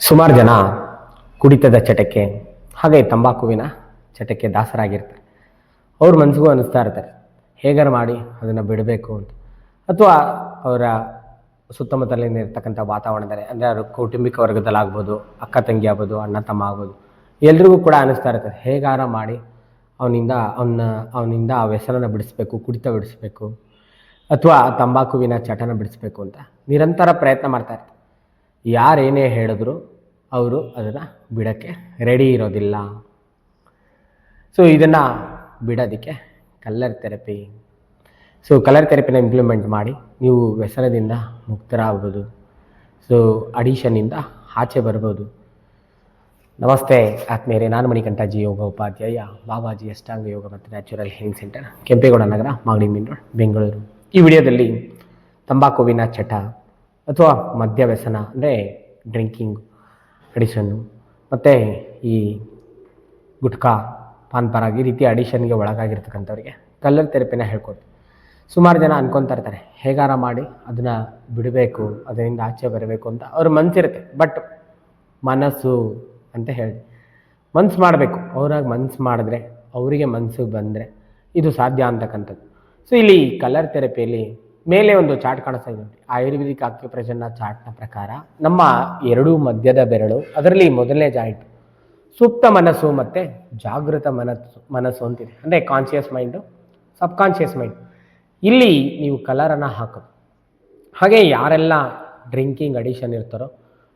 ಸುಮಾರು ಜನ ಕುಡಿತದ ಚಟಕ್ಕೆ ಹಾಗೆ ತಂಬಾಕುವಿನ ಚಟಕ್ಕೆ ದಾಸರಾಗಿರ್ತಾರೆ. ಅವ್ರ ಮನಸ್ಸಿಗೂ ಅನ್ನಿಸ್ತಾ ಇರ್ತಾರೆ ಹೇಗಾರು ಮಾಡಿ ಅದನ್ನು ಬಿಡಬೇಕು ಅಂತ, ಅಥವಾ ಅವರ ಸುತ್ತಮುತ್ತಲಿನ ಇರ್ತಕ್ಕಂಥ ವಾತಾವರಣದಲ್ಲಿ, ಅಂದರೆ ಅವ್ರ ಕೌಟುಂಬಿಕ ವರ್ಗದಲ್ಲಾಗ್ಬೋದು, ಅಕ್ಕ ತಂಗಿ ಆಗ್ಬೋದು, ಅಣ್ಣ ತಮ್ಮ ಆಗ್ಬೋದು, ಎಲ್ರಿಗೂ ಕೂಡ ಅನ್ನಿಸ್ತಾ ಇರ್ತದೆ ಹೇಗಾರ ಮಾಡಿ ಅವನಿಂದ ಆ ವ್ಯಸನನ ಬಿಡಿಸ್ಬೇಕು, ಕುಡಿತ ಬಿಡಿಸ್ಬೇಕು, ಅಥವಾ ತಂಬಾಕುವಿನ ಚಟನ ಬಿಡಿಸ್ಬೇಕು ಅಂತ ನಿರಂತರ ಪ್ರಯತ್ನ ಮಾಡ್ತಾ ಇರ್ತಾರೆ. ಯಾರೇನೇ ಹೇಳಿದ್ರು ಅವರು ಅದನ್ನು ಬಿಡೋಕ್ಕೆ ರೆಡಿ ಇರೋದಿಲ್ಲ. ಸೊ ಇದನ್ನು ಬಿಡೋದಕ್ಕೆ ಕಲರ್ ಥೆರಪಿ. ಕಲರ್ ಥೆರಪಿನ ಇಂಪ್ಲಿಮೆಂಟ್ ಮಾಡಿ ನೀವು ವ್ಯಸನದಿಂದ ಮುಕ್ತರಾಗ್ಬೋದು. ಅಡಿಷನಿಂದ ಆಚೆ ಬರ್ಬೋದು. ನಮಸ್ತೆ ಆತ್ಮೀಯರೇ, ನಾನು ಮಣಿಕಂಠ ಯೋಗ ಉಪಾಧ್ಯಾಯ, ಬಾಬಾಜಿ ಅಷ್ಟಾಂಗ ಯೋಗ ಮತ್ತು ನ್ಯಾಚುರಲ್ ಹೀಲಿಂಗ್ ಸೆಂಟರ್, ಕೆಂಪೇಗೌಡ ನಗರ, ಮಾಗಡಿ ಮೇನ್ ರೋಡ್, ಬೆಂಗಳೂರು. ಈ ವಿಡಿಯೋದಲ್ಲಿ ತಂಬಾಕುವಿನ ಚಟ ಅಥವಾ ಮದ್ಯ ವ್ಯಸನ, ಅಂದರೆ ಡ್ರಿಂಕಿಂಗ್ ಅಡಿಷನ್ನು, ಮತ್ತು ಈ ಗುಟ್ಕಾ, ಪಾನ್ ಪರಾಗ್, ಈ ರೀತಿ ಅಡಿಷನ್ಗೆ ಒಳಗಾಗಿರ್ತಕ್ಕಂಥವ್ರಿಗೆ ಕಲರ್ ಥೆರಪಿನ ಹೇಳ್ಕೊಡ್ತೀವಿ. ಸುಮಾರು ಜನ ಅನ್ಕೊತಾ ಇರ್ತಾರೆ ಹೇಗಾರ ಮಾಡಿ ಅದನ್ನು ಬಿಡಬೇಕು, ಅದರಿಂದ ಆಚೆ ಬರಬೇಕು ಅಂತ ಅವ್ರ ಮನಸ್ಸಿರುತ್ತೆ. ಬಟ್ ಮನಸ್ಸು ಅಂತ ಹೇಳಿ ಮನ್ಸು ಮಾಡಬೇಕು. ಅವ್ರಾಗ ಮನ್ಸು ಮಾಡಿದ್ರೆ, ಅವರಿಗೆ ಮನಸ್ಸು ಬಂದರೆ ಇದು ಸಾಧ್ಯ ಅಂತಕ್ಕಂಥದ್ದು. ಇಲ್ಲಿ ಕಲರ್ ಥೆರಪಿಯಲ್ಲಿ ಮೇಲೆ ಒಂದು ಚಾರ್ಟ್ ಕಾಣಿಸ್ತಾ ಇದೆ. ಆಯುರ್ವೇದಿಕ್ ಆಕ್ಯುಪ್ರೆಷರ್ನ ಚಾರ್ಟ್ನ ಪ್ರಕಾರ ನಮ್ಮ ಎರಡೂ ಮಧ್ಯದ ಬೆರಳು, ಅದರಲ್ಲಿ ಮೊದಲನೇ ಜಾಯಿಂಟ್ ಸುಪ್ತ ಮನಸ್ಸು ಮತ್ತು ಜಾಗೃತ ಮನಸ್ಸು ಅಂತಿದೆ. ಅಂದರೆ ಕಾನ್ಷಿಯಸ್ ಮೈಂಡು, ಸಬ್ ಕಾನ್ಷಿಯಸ್ ಮೈಂಡ್. ಇಲ್ಲಿ ನೀವು ಕಲರನ್ನು ಹಾಕೋದು. ಹಾಗೆ ಯಾರೆಲ್ಲ ಡ್ರಿಂಕಿಂಗ್ ಅಡಿಷನ್ ಇರ್ತಾರೋ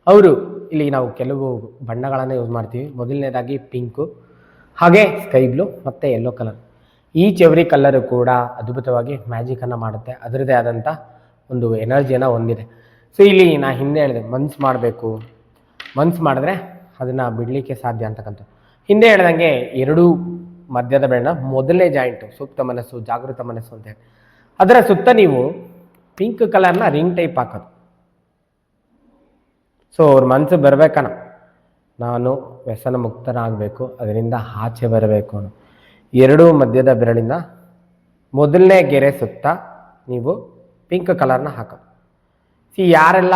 ಅವರು ಇಲ್ಲಿ ನಾವು ಕೆಲವು ಬಣ್ಣಗಳನ್ನು ಯೂಸ್ ಮಾಡ್ತೀವಿ. ಮೊದಲನೇದಾಗಿ ಪಿಂಕು, ಹಾಗೆ ಸ್ಕೈ ಬ್ಲೂ ಮತ್ತು yellow colour. Each every colour ಕೂಡ ಅದ್ಭುತವಾಗಿ ಮ್ಯಾಜಿಕನ್ನು ಮಾಡುತ್ತೆ. ಅದರದ್ದೇ ಆದಂಥ ಒಂದು ಎನರ್ಜಿಯನ್ನು ಹೊಂದಿದೆ. ಇಲ್ಲಿ ನಾ ಹಿಂದೆ ಹೇಳಿದೆ, ಮನ್ಸು ಮಾಡಬೇಕು, ಮನ್ಸು ಮಾಡಿದ್ರೆ ಅದನ್ನು ಬಿಡಲಿಕ್ಕೆ ಸಾಧ್ಯ ಅಂತಕ್ಕಂಥ. ಹಿಂದೆ ಹೇಳ್ದಂಗೆ ಎರಡೂ ಮಧ್ಯದ ಬೆರಳಿನ ಮೊದಲನೇ ಜಾಯಿಂಟು ಸುಪ್ತ ಮನಸ್ಸು, ಜಾಗೃತ ಮನಸ್ಸು ಅಂತ ಹೇಳಿ, ಅದರ ಸುತ್ತ ನೀವು ಪಿಂಕ್ ಕಲರ್ನ ರಿಂಗ್ ಟೈಪ್ ಹಾಕೋದು. ಅವ್ರ ಮನಸ್ಸು ಬರಬೇಕನ, ನಾನು ವ್ಯಸನ ಮುಕ್ತನಾಗಬೇಕು, ಅದರಿಂದ ಆಚೆ ಬರಬೇಕು ಅನ್ನೋ ಎರಡೂ ಮಧ್ಯದ ಬೆರಳಿನ ಮೊದಲನೇ ಗೆರೆ ಸುತ್ತ ನೀವು ಪಿಂಕ್ ಕಲರ್ನ ಹಾಕೋದು. ಯಾರೆಲ್ಲ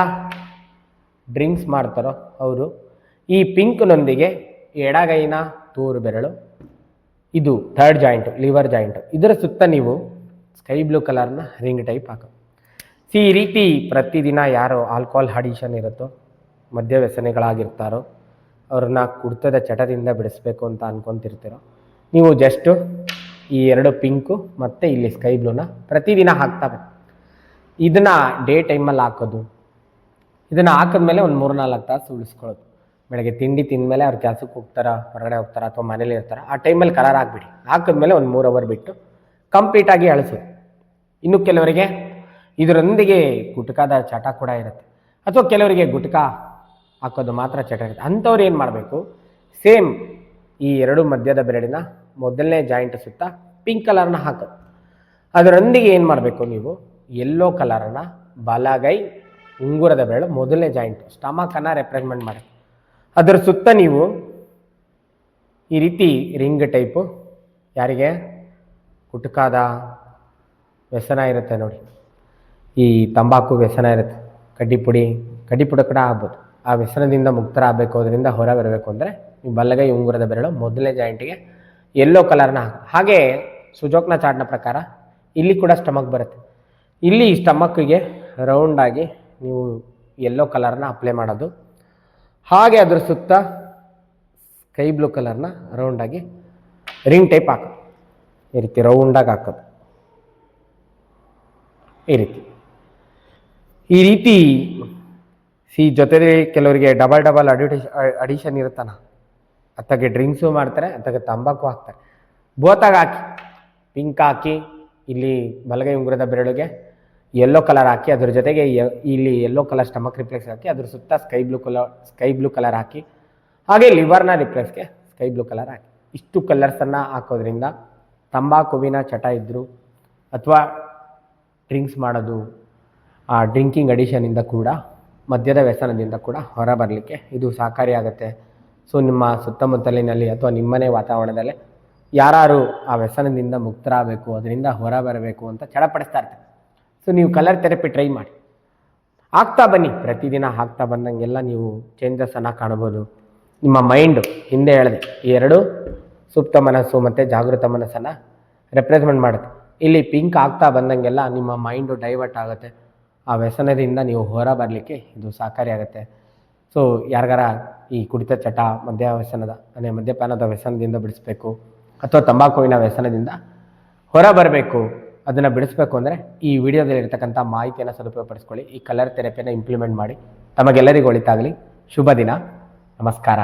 ಡ್ರಿಂಕ್ಸ್ ಮಾಡ್ತಾರೋ ಅವರು ಈ ಪಿಂಕ್ನೊಂದಿಗೆ ಎಡಗೈನ ತೋರು ಬೆರಳು, ಇದು ಥರ್ಡ್ ಜಾಯಿಂಟು, ಲಿವರ್ ಜಾಯಿಂಟು, ಇದರ ಸುತ್ತ ನೀವು ಸ್ಕೈ ಬ್ಲೂ ಕಲರ್ನ ರಿಂಗ್ ಟೈಪ್ ಹಾಕೋದು. ಈ ರೀತಿ ಪ್ರತಿದಿನ ಯಾರು ಆಲ್ಕೋಹಾಲ್ ಅಡಿಷನ್ ಇರುತ್ತೋ, ಮದ್ಯ ವ್ಯಸನಿಗಳಾಗಿರ್ತಾರೋ, ಅವ್ರನ್ನ ಕುಡಿತದ ಚಟದಿಂದ ಬಿಡಿಸ್ಬೇಕು ಅಂತ ಅನ್ಕೊತಿರ್ತೀರೋ, ನೀವು ಜಸ್ಟು ಈ ಎರಡು ಪಿಂಕು ಮತ್ತು ಇಲ್ಲಿ ಸ್ಕೈ ಬ್ಲೂನ ಪ್ರತಿದಿನ ಹಾಕ್ತಾರೆ. ಇದನ್ನು ಡೇ ಟೈಮಲ್ಲಿ ಹಾಕೋದು. ಇದನ್ನು ಹಾಕಿದ್ಮೇಲೆ ಒಂದು 3-4 ತಾಸು ಉಳಿಸ್ಕೊಳ್ಳೋದು. ಬೆಳಗ್ಗೆ ತಿಂಡಿ ತಿಂದಮೇಲೆ ಅವ್ರು ಕೆಲಸಕ್ಕೆ ಹೋಗ್ತಾರಾ, ಹೊರಗಡೆ ಹೋಗ್ತಾರಾ, ಅಥವಾ ಮನೇಲಿ ಇರ್ತಾರೆ, ಆ ಟೈಮಲ್ಲಿ ಕಲರ್ ಹಾಕ್ಬಿಡಿ. ಹಾಕಿದ್ಮೇಲೆ ಒಂದು 3 ಅವರ್ ಬಿಟ್ಟು ಕಂಪ್ಲೀಟಾಗಿ ಅಳಿಸೋದು. ಇನ್ನು ಕೆಲವರಿಗೆ ಇದರೊಂದಿಗೆ ಗುಟ್ಕಾದ ಚಟ ಕೂಡ ಇರುತ್ತೆ, ಅಥವಾ ಕೆಲವರಿಗೆ ಗುಟ್ಕಾ ಹಾಕೋದು ಮಾತ್ರ ಚಟ ಇರುತ್ತೆ. ಅಂಥವ್ರು ಏನು ಮಾಡಬೇಕು, ಸೇಮ್ ಈ ಎರಡು ಮಧ್ಯದ ಬೆರಳಿನ ಮೊದಲನೇ ಜಾಯಿಂಟ್ ಸುತ್ತ ಪಿಂಕ್ ಕಲರ್ನ ಹಾಕೋದು. ಅದರೊಂದಿಗೆ ಏನು ಮಾಡಬೇಕು, ನೀವು ಯೆಲ್ಲೋ ಕಲರನ್ನು ಬಲಗೈ ಉಂಗುರದ ಬೆರಳು ಮೊದಲನೇ ಜಾಯಿಂಟ್ ಸ್ಟಮಕನ್ನು ರೆಪ್ರೆಸೆಂಟ್ ಮಾಡಿ, ಅದರ ಸುತ್ತ ನೀವು ಈ ರೀತಿ ರಿಂಗ್ ಟೈಪು, ಯಾರಿಗೆ ಗುಟ್ಕಾದ ವ್ಯಸನ ಇರುತ್ತೆ ನೋಡಿ, ಈ ತಂಬಾಕು ವ್ಯಸನ ಇರುತ್ತೆ, ಕಡ್ಡಿ ಪುಡಿ ಕೂಡ ಆಗ್ಬೋದು, ಆ ವ್ಯಸನದಿಂದ ಮುಕ್ತರಾಗಬೇಕು, ಅದರಿಂದ ಹೊರ ಬರಬೇಕು ಅಂದರೆ ನೀವು ಬಲಗೈ ಉಂಗುರದ ಬೆರಳು ಮೊದಲನೇ ಜಾಯಿಂಟಿಗೆ ಯೆಲ್ಲೋ ಕಲರ್ನ ಹಾಗೆ ಸುಜೋಕ್ನ ಚಾರ್ಟ್ನ ಪ್ರಕಾರ ಇಲ್ಲಿ ಕೂಡ ಸ್ಟಮಕ್ ಬರುತ್ತೆ. ಇಲ್ಲಿ ಸ್ಟಮಕ್ಕಿಗೆ ರೌಂಡಾಗಿ ನೀವು ಯೆಲ್ಲೋ ಕಲರ್ನ ಅಪ್ಲೈ ಮಾಡೋದು. ಹಾಗೆ ಅದ್ರ ಸುತ್ತ ಸ್ಕೈ ಬ್ಲೂ ಕಲರ್ನ ರೌಂಡಾಗಿ ರಿಂಗ್ ಟೈಪ್ ಹಾಕೋದು. ಈ ರೀತಿ ರೌಂಡಾಗಿ ಹಾಕೋದು. ಈ ರೀತಿ ಜೊತೆಲಿ ಕೆಲವರಿಗೆ ಡಬಲ್ ಅಡಿಷನ್ ಇರುತ್ತಾನ, ಅತ್ತಾಗೆ ಡ್ರಿಂಕ್ಸು ಮಾಡ್ತಾರೆ, ಅತ್ತಾಗೆ ತಂಬಾಕು ಹಾಕ್ತಾರೆ. ಬೋತಾಗ ಹಾಕಿ, ಪಿಂಕ್ ಹಾಕಿ, ಇಲ್ಲಿ ಬಲಗೈ ಉಂಗುರದ ಬೆರಳಿಗೆ ಯೆಲ್ಲೋ ಕಲರ್ ಹಾಕಿ, ಅದ್ರ ಜೊತೆಗೆ ಇಲ್ಲಿ ಯೆಲ್ಲೋ ಕಲರ್ ಸ್ಟಮಕ್ ರಿಪ್ಲೆಕ್ಸ್ ಹಾಕಿ, ಅದ್ರ ಸುತ್ತ ಸ್ಕೈ ಬ್ಲೂ ಕಲರ್ ಹಾಕಿ, ಹಾಗೆ ಲಿವರ್ನ ರಿಪ್ಲೆಕ್ಸ್ಗೆ ಸ್ಕೈ ಬ್ಲೂ ಕಲರ್ ಹಾಕಿ. ಇಷ್ಟು ಕಲರ್ಸನ್ನು ಹಾಕೋದ್ರಿಂದ ತಂಬಾಕುವಿನ ಚಟ ಇದ್ದರು, ಅಥವಾ ಡ್ರಿಂಕ್ಸ್ ಮಾಡೋದು, ಆ ಡ್ರಿಂಕಿಂಗ್ ಅಡಿಷನಿಂದ ಕೂಡ, ಮದ್ಯದ ವ್ಯಸನದಿಂದ ಕೂಡ ಹೊರ ಬರಲಿಕ್ಕೆ ಇದು ಸಹಕಾರಿಯಾಗುತ್ತೆ. ನಿಮ್ಮ ಸುತ್ತಮುತ್ತಲಿನಲ್ಲಿ ಅಥವಾ ನಿಮ್ಮನೆ ವಾತಾವರಣದಲ್ಲೇ ಯಾರು ಆ ವ್ಯಸನದಿಂದ ಮುಕ್ತರಾಗಬೇಕು, ಅದರಿಂದ ಹೊರ ಬರಬೇಕು ಅಂತ ಚಡಪಡಿಸ್ತಾ ಇರ್ತಾರೆ. ನೀವು ಕಲರ್ ಥೆರಪಿ ಟ್ರೈ ಮಾಡಿ. ಆಗ್ತಾ ಬನ್ನಿ, ಪ್ರತಿದಿನ ಆಗ್ತಾ ಬಂದಂಗೆಲ್ಲ ನೀವು ಚೇಂಜಸನ್ನು ಕಾಣ್ಬೋದು. ನಿಮ್ಮ ಮೈಂಡು ಹಿಂದೆ ಹೇಳಿದೆ ಈ ಎರಡು ಸುಪ್ತ ಮನಸ್ಸು ಮತ್ತು ಜಾಗೃತ ಮನಸ್ಸನ್ನು ರೆಪ್ರೆಸೆಂಟ್ ಮಾಡುತ್ತೆ. ಇಲ್ಲಿ ಪಿಂಕ್ ಆಗ್ತಾ ಬಂದಂಗೆಲ್ಲ ನಿಮ್ಮ ಮೈಂಡು ಡೈವರ್ಟ್ ಆಗುತ್ತೆ. ಆ ವ್ಯಸನದಿಂದ ನೀವು ಹೊರ ಬರಲಿಕ್ಕೆ ಇದು ಸಹಕಾರಿಯಾಗುತ್ತೆ. ಸೊ ಯಾರಿಗಾರ ಈ ಕುಡಿತ ಚಟ, ಮದ್ಯಪಾನದ ವ್ಯಸನದಿಂದ ಬಿಡಿಸ್ಬೇಕು ಅಥವಾ ತಂಬಾಕುವಿನ ವ್ಯಸನದಿಂದ ಹೊರ ಬರಬೇಕು, ಅದನ್ನು ಬಿಡಿಸ್ಬೇಕು ಅಂದರೆ ಈ ವಿಡಿಯೋದಲ್ಲಿ ಇರ್ತಕ್ಕಂಥ ಮಾಹಿತಿಯನ್ನು ಸದುಪಯೋಗಪಡಿಸ್ಕೊಳ್ಳಿ. ಈ ಕಲರ್ ಥೆರಪಿಯನ್ನು ಇಂಪ್ಲಿಮೆಂಟ್ ಮಾಡಿ. ತಮಗೆಲ್ಲರಿಗೂ ಒಳಿತಾಗಲಿ. ಶುಭ ದಿನ. ನಮಸ್ಕಾರ.